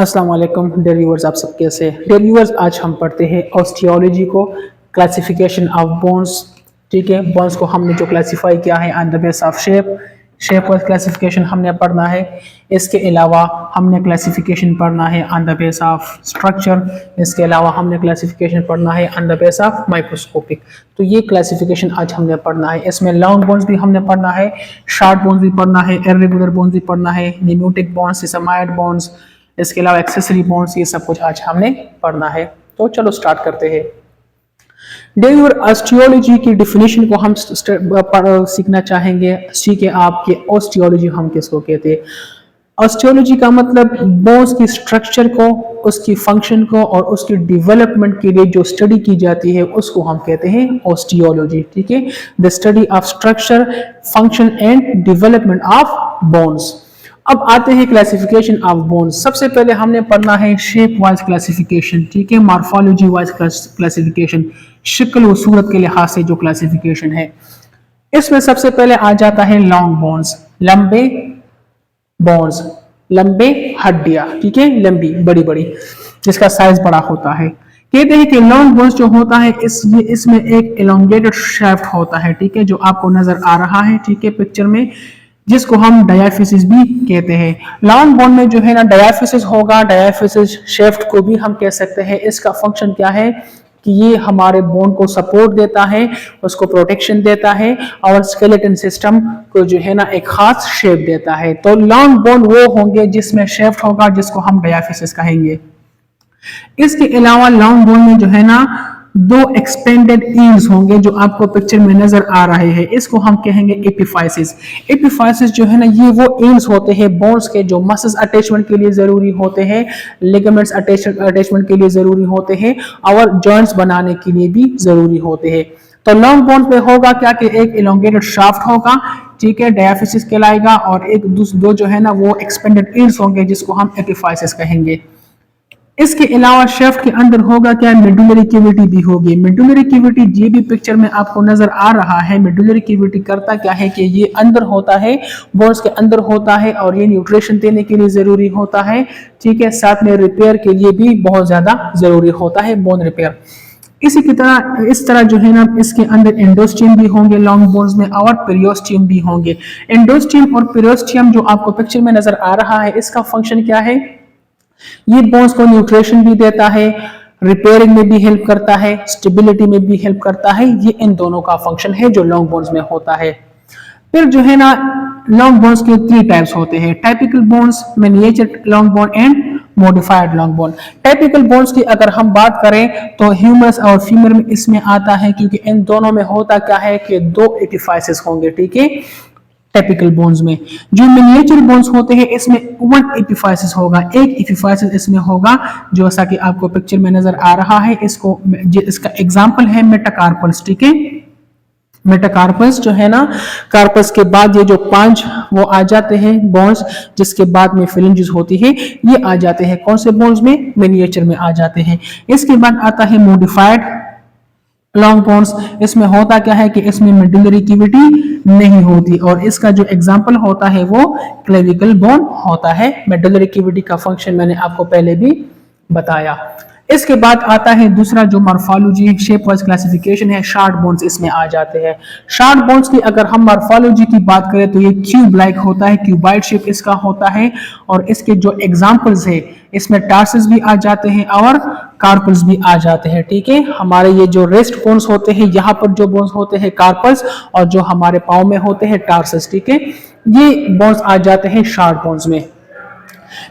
अस्सलाम वालेकुम dear viewers, आप सब कैसे हैं? डियर व्यूअर्स, आज हम पढ़ते हैं ऑस्टियोलॉजी को, क्लासिफिकेशन ऑफ बोन्स। ठीक है, बोन्स को हमने जो क्लासिफाई किया है on the base of shape wise classification हमने पढ़ना है। इसके अलावा हमने क्लासिफिकेशन पढ़ना है on the base of structure. इसके अलावा हमने क्लासिफिकेशन पढ़ना है on the base of microscopic. तो ये क्लासिफिकेशन आज हमने पढ़ना है। इसमें लॉन्ग बोन्स भी हमने पढ़ना है, शॉर्ट बोन्स भी पढ़ना है, इर्रेगुलर बोन्स भी पढ़ना है, निम्योटिक बोन्स, सिसमाइड बोन्स, इसके अलावा एक्सेसरी बोन्स, ये सब कुछ आज हमने पढ़ना है। तो चलो स्टार्ट करते हैं। डेविड ऑस्टियोलॉजी की डेफिनेशन को हम सीखना चाहेंगे। ठीक है, आपके ऑस्टियोलॉजी हम किसको कहते हैं? ऑस्टियोलॉजी का मतलब बोन्स की स्ट्रक्चर को, उसकी फंक्शन को और उसकी डेवलपमेंट के लिए जो स्टडी की जाती है उसको हम कहते हैं ऑस्टियोलॉजी। ठीक है, the study of structure, function and development of bones. अब आते हैं क्लासिफिकेशन ऑफ बोन्स। सबसे पहले हमने पढ़ना है शेप वाइज क्लासिफिकेशन। ठीक है, मॉर्फोलॉजी वाइज क्लासिफिकेशन, शक्ल और सूरत के लिहाज से जो क्लासिफिकेशन है। इसमें सबसे पहले आ जाता है लॉन्ग बोन्स, लंबे बोन्स, लंबे हड्डियां। ठीक है, लंबी बड़ी बड़ी, जिसका साइज बड़ा होता है। कहते हैं कि लॉन्ग बोन्स जो होता है इसमें एक एलोंगेटेड शाफ्ट होता है। ठीक है, जो आपको नजर आ रहा है, ठीक है, पिक्चर में, जिसको हम डायाफिसिस भी कहते हैं। लॉन्ग बोन में जो है ना डायाफिसिस होगा। डायाफिसिस शेफ्ट को भी हम कह सकते हैं। इसका फंक्शन क्या है कि ये हमारे बोन को सपोर्ट देता है, उसको प्रोटेक्शन देता है और स्केलेटन सिस्टम को जो है ना एक खास शेप देता है। तो लॉन्ग बोन वो होंगे जिसमें शेफ्ट होगा, जिसको हम डायाफिसिस कहेंगे। इसके अलावा लॉन्ग बोन में जो है ना दो एक्सपेंडेड ईल्स होंगे, जो आपको पिक्चर में नजर आ रहे हैं। इसको हम कहेंगे एपिफाइसिस। एपिफाइसिस जो है ना ये वो ईल्स होते हैं बोन्स के, जो मसल्स अटैचमेंट के लिए जरूरी होते हैं, लिगामेंट्स अटैचमेंट के लिए जरूरी होते हैं और जॉइंट्स बनाने के लिए भी जरूरी होते हैं। तो लॉन्ग बोन पे होगा क्या कि एक इलोंगेटेड शाफ्ट होगा, ठीक है, डायाफिसिस कहलाएगा, और एक दो जो है ना वो एक्सपेंडेड ईल्स होंगे, जिसको हम एपिफाइसिस कहेंगे। इसके अलावा शेफ्ट के अंदर होगा क्या, मेडुलरी कैविटी भी होगी। मेडुलरी कैविटी ये भी पिक्चर में आपको नजर आ रहा है। मेडुलरी कैविटी करता क्या है कि ये अंदर होता है, बोन्स के अंदर होता है, और ये न्यूट्रिशन देने के लिए जरूरी होता है। ठीक है, साथ में रिपेयर के लिए भी बहुत ज्यादा जरूरी होता है, बोन रिपेयर। इसी की तरह इस तरह जो है ना इसके अंदर एंडोस्टियम भी होंगे लॉन्ग बोन्स में, और पेरियोस्टियम भी होंगे। एंडोस्टियम और पेरियोस्टियम जो आपको पिक्चर में नजर आ रहा है, इसका फंक्शन क्या है? ये बोन्स को न्यूट्रिशन भी देता है, रिपेयरिंग में भी हेल्प करता है, स्टेबिलिटी में भी हेल्प करता है। ये इन दोनों का फंक्शन है जो लॉन्ग बोन्स में होता है। फिर जो है ना लॉन्ग बोन्स के 3 टाइप्स होते हैं, typical bones, miniature long bone and modified long bone. Typical bones की अगर हम बात करें तो ह्यूमरस और फीमर में इसमें आता है, क्योंकि इन दोनों में होता क्या है कि 2 एपिफाइसिस होंगे। ठीक है, टाइपिकल बोन्स में। जो मिनिएचर बोन्स होते हैं इसमें 1 एपिफाइसिस होगा, एक एपिफाइसिस इसमें होगा, जैसा कि आपको पिक्चर में नजर आ रहा है। इसका एग्जांपल है मेटाकार्पल्स। ठीक है, मेटाकार्पल्स जो है ना, कार्पस के बाद ये जो 5 वो आ जाते हैं बोन्स, जिसके बाद में फिलेंजेस होती है, ये आ जाते हैं कौन से बोन्स में? मिनिएचर में आ जाते हैं। इसके बाद आता है मॉडिफाइड लॉन्ग बोन्स। इसमें होता क्या है कि इसमें मेडुलरी कैविटी नहीं होती, और इसका जो एग्जांपल होता है वो क्लेविकल बोन होता है। मेडुलरी कैविटी का फंक्शन मैंने आपको पहले भी बताया। इसके बाद आता है दूसरा जो मॉर्फोलॉजी शेप वाइज क्लासिफिकेशन है, शॉर्ट बोन्स इसमें आ जाते हैं। शॉर्ट बोन्स की अगर हम मॉर्फोलॉजी की बात करें तो ये क्यूब लाइक होता है, क्यूबाइड शेप इसका होता है, और इसके जो एग्जांपल्स है इसमें टार्सस भी आ जाते हैं और कार्पल्स भी आ जाते हैं। ठीक है, हमारे ये जो रेस्ट बोन्स होते हैं, यहाँ पर जो बोन्स होते हैं कार्पल्स, और जो हमारे पाँव में होते हैं टार्सस। ठीक है, ये बोन्स आ जाते हैं शॉर्ट बोन्स में।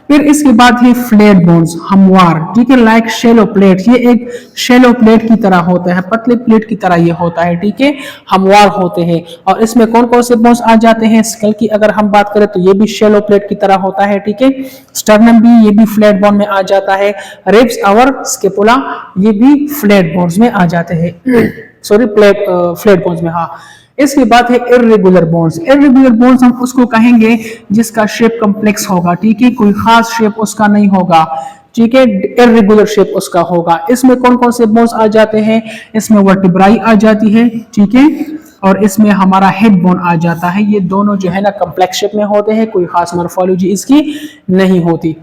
फिर इसके बाद है फ्लेट बोन्स, हमवार। ठीक है, लाइक शेलो प्लेट, ये एक शेलो प्लेट की तरह होता है, पतले प्लेट की तरह ये होता है। ठीक है, हमवार होते हैं। और इसमें कौन कौन से बोन्स आ जाते हैं? स्कल की अगर हम बात करें तो ये भी शेलो प्लेट की तरह होता है। ठीक है, स्टर्नम भी, ये भी फ्लैट बोन में आ जाता है। रिब्स और स्केपुला ये भी फ्लैट बोन्स में आ जाते हैं। सॉरी, फ्लैट बोन्स में। हाँ, इसके बाद है इर्रेगुलर बोन्स। इर्रेगुलर बोन्स हम उसको कहेंगे जिसका शेप कॉम्प्लेक्स होगा। ठीक है, कोई खास शेप उसका नहीं होगा। ठीक है, इर्रेगुलर शेप उसका होगा। इसमें कौन कौन से बोन्स आ जाते हैं? इसमें वर्टिब्राई आ जाती है। ठीक है, और इसमें हमारा हेड बोन आ जाता है। ये दोनों जो है ना कॉम्प्लेक्स शेप में होते हैं, कोई खास मॉर्फोलॉजी इसकी नहीं होती।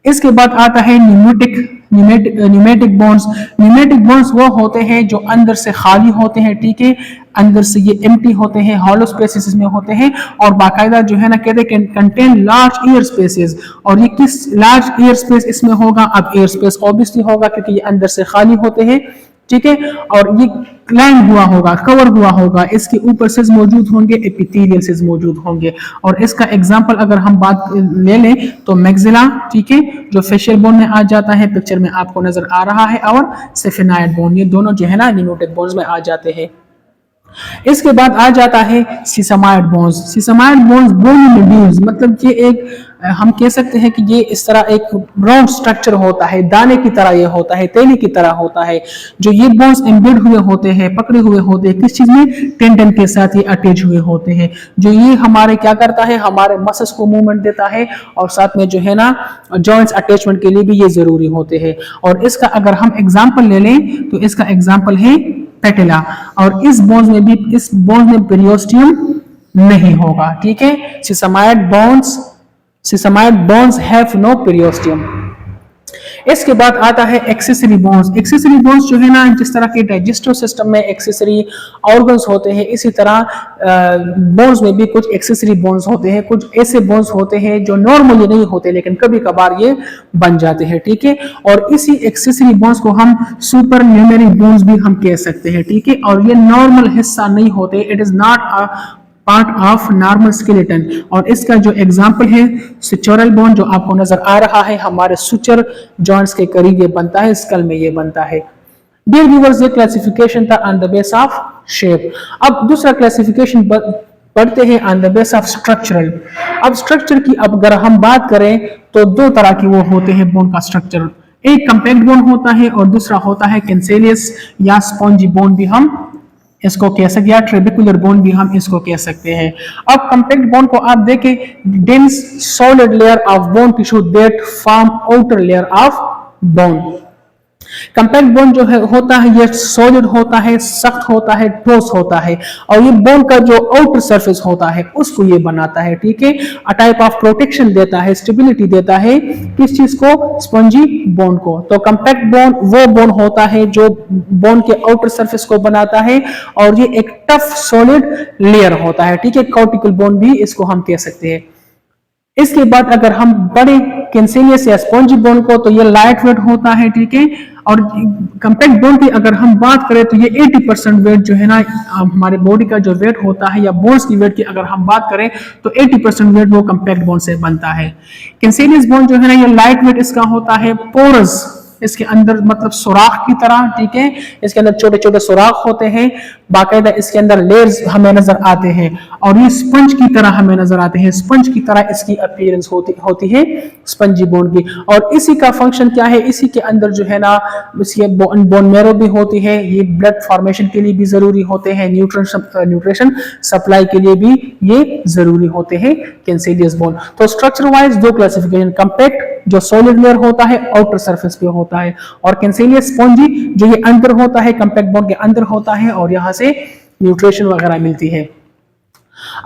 इसके बाद आता है न्यूमेटिक बोन्स। न्यूमेटिक बोन्स वो होते हैं जो अंदर से खाली होते हैं, ठीक है, अंदर से ये एम्प्टी होते हैं, हॉलो स्पेसेस में होते हैं और बाकायदा जो है ना कहते हैं कंटेन लार्ज एयर स्पेसेस। और ये किस लार्ज एयर स्पेस इसमें होगा? अब एयर स्पेस ऑब्वियसली होगा क्योंकि ये अंदर से खाली होते हैं, ठीक है, और ये क्लाइम हुआ होगा, कवर हुआ होगा, इसके ऊपर सेल्स मौजूद होंगे, एपिथेलियल सेल्स मौजूद होंगे। और इसका एग्जांपल अगर हम बात ले लें तो मैक्सिला, ठीक है, जो फेशियल बोन में आ जाता है, पिक्चर में आपको नजर आ रहा है, और सेफेनाइड बोन, ये दोनों जो है ना न्यूमेटिक बोन्स में आ जाते हैं। इसके बाद आ जाता है सीसमाइड बोन्स। सीसमाइड बोन्स बोनी नोड्यूल्स, मतलब ये एक हम कह सकते हैं कि ये इस तरह एक राउंड स्ट्रक्चर होता है, दाने की तरह ये होता है, तेली की तरह होता है, जो ये बोन्स एम्बेड हुए होते हैं, पकड़े हुए होते हैं, किस चीज में? टेंडन के साथ ये अटैच हुए होते हैं, जो ये हमारे क्या करता है? हमारे मसल्स को मूवमेंट देता है और साथ में जो है ना जॉइंट्स अटैचमेंट के लिए भी ये जरूरी होते हैं। और इसका अगर हम एग्जाम्पल ले लें तो इसका एग्जाम्पल है पेटिला। और इस बोन्स में पेरियोस्टियम नहीं होगा, ठीक है। सीसमाइड बोन्स हैव नो पेरियोस्टियम। इसके बाद आता है एक्सेसरी बोन्स। एक्सेसरी बोन्स जो है ना, जिस तरह के डाइजेस्टिव सिस्टम में एक्सेसरी ऑर्गन्स होते हैं, इसी तरह बोन्स में भी कुछ एक्सेसरी बोन्स होते हैं। कुछ ऐसे बोन्स होते हैं जो नॉर्मली नहीं होते लेकिन कभी कभार ये बन जाते हैं, ठीक है। और इसी एक्सेसरी बोन्स को हम सुपर न्यूमेरी बोन्स भी हम कह सकते हैं, ठीक है। और ये नॉर्मल हिस्सा नहीं होते, it is not part of normal skeleton. और इसका जो एग्जांपल है सुचोरल बोन, जो आपको नजर आ रहा है, हमारे सुचर जॉइंट्स के करीब ये बनता है, स्कल में ये बनता है। डियर व्यूअर्स, ये क्लासिफिकेशन था on the base of shape. अब दूसरा क्लासिफिकेशन पढ़ते हैं on the base of structural. अब स्ट्रक्चर की अब अगर हम बात करें तो दो तरह की वो होते हैं बोन का स्ट्रक्चर। एक कंपैक्ट बोन होता है और दूसरा होता है कैंसेलियस या स्पॉन्जी बोन भी हम इसको कह सकते हैं, या ट्रेबिकुलर बोन भी हम इसको कह सकते हैं। अब कंपैक्ट बोन को आप देखें, dense solid layer of bone tissue that form outer layer of bone. Compact bone जो है होता है ये सॉलिड होता है, सख्त होता है, ठोस होता है, और ये बोन का जो आउटर सरफेस होता है उसको ये बनाता है, ठीक है। अ टाइप ऑफ प्रोटेक्शन देता है, स्टेबिलिटी देता है, किस चीज को? स्पंजी बोन को। तो कंपैक्ट बोन वो बोन होता है जो बोन के आउटर सरफेस को बनाता है और ये एक टफ सॉलिड लेयर होता है, ठीक है। कॉर्टिकल बोन भी इसको हम कह सकते हैं। इसके बाद अगर हम बड़े कैंसेलियस या स्पॉन्जी बोन को, तो ये लाइट वेट होता है, ठीक है। और कंपैक्ट बोन की अगर हम बात करें तो ये 80% वेट जो है ना हमारे बॉडी का जो वेट होता है, या बोन्स की वेट की अगर हम बात करें तो 80% वेट वो कंपैक्ट बोन से बनता है। कैंसेलियस बोन जो है ना ये लाइट वेट इसका होता है, पोरस, इसके अंदर मतलब सुराख की तरह, ठीक है, इसके अंदर छोटे छोटे सुराख होते हैं, बाकायदा इसके अंदर लेयर्स हमें नजर आते हैं और ये स्पंज की तरह हमें नजर आते हैं। स्पंज की तरह इसकी अपीयरेंस होती है स्पंजी बोन की। और इसी का फंक्शन क्या है? इसी के अंदर जो है ना इसके बोन मैरो भी होती है, ये ब्लड फॉर्मेशन के लिए भी जरूरी होते हैं, न्यूट्रिशन सप्लाई के लिए भी ये जरूरी होते हैं कैंसेलियस बोन। तो स्ट्रक्चर वाइज दो क्लासिफिकेशन, कंपैक्ट जो सॉलिड लेयर होता है आउटर सरफेस पे होता है, और कैंसेलियस स्पॉन्जी जो ये अंदर होता है, कंपैक्ट बोन के अंदर होता है और यहां से न्यूट्रिशन वगैरह मिलती है।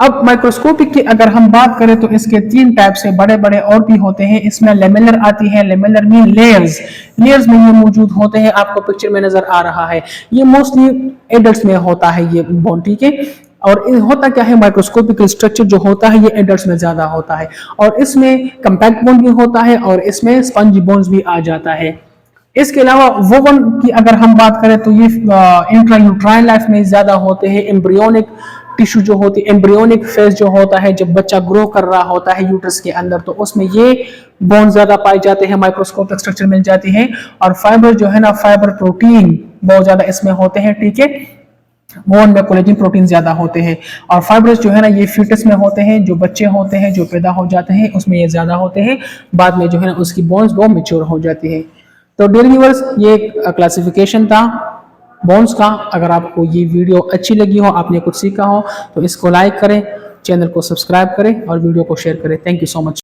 अब माइक्रोस्कोपिक की अगर हम बात करें तो इसके तीन टाइप से बड़े बड़े और भी होते हैं। इसमें लेमेलर आती है, लेमेलर मीन लेयर्स में ये मौजूद होते हैं, आपको पिक्चर में नजर आ रहा है। ये मोस्टली एडल्ट्स में होता है ये बोन, ठीक है। और होता क्या है, माइक्रोस्कोपिक स्ट्रक्चर जो होता है ये एडल्ट्स में ज्यादा होता है, और इसमें कंपैक्ट बोन भी होता है और इसमें स्पंजी बोन्स भी आ जाता है। इसके अलावा वोवन की अगर हम बात करें तो ये इंट्रायूट्राइन लाइफ में ज्यादा होते हैं। एम्ब्रियोनिक टिश्यू जो होती है, एम्ब्रियोनिक फेज जो होता है, जब बच्चा ग्रो कर रहा होता है यूट्रस के अंदर, तो उसमें ये बोन ज्यादा पाए जाते हैं, माइक्रोस्कोपिक स्ट्रक्चर मिल जाती है। और फाइबर जो है ना, फाइबर प्रोटीन बहुत ज्यादा इसमें होते हैं, ठीक है। बोन में कोलेजन प्रोटीन ज्यादा होते हैं, और फाइबर्स जो है ना ये फीटस में होते हैं, जो बच्चे होते हैं जो पैदा हो जाते हैं उसमें ये ज्यादा होते हैं, बाद में जो है ना उसकी बोन्स वो मैच्योर हो जाती है। तो डियर व्यूअर्स, ये क्लासिफिकेशन था बोन्स का। अगर आपको ये वीडियो अच्छी लगी हो, आपने कुछ सीखा हो, तो इसको लाइक करें, चैनल को सब्सक्राइब करें और वीडियो को शेयर करें। Thank you so much.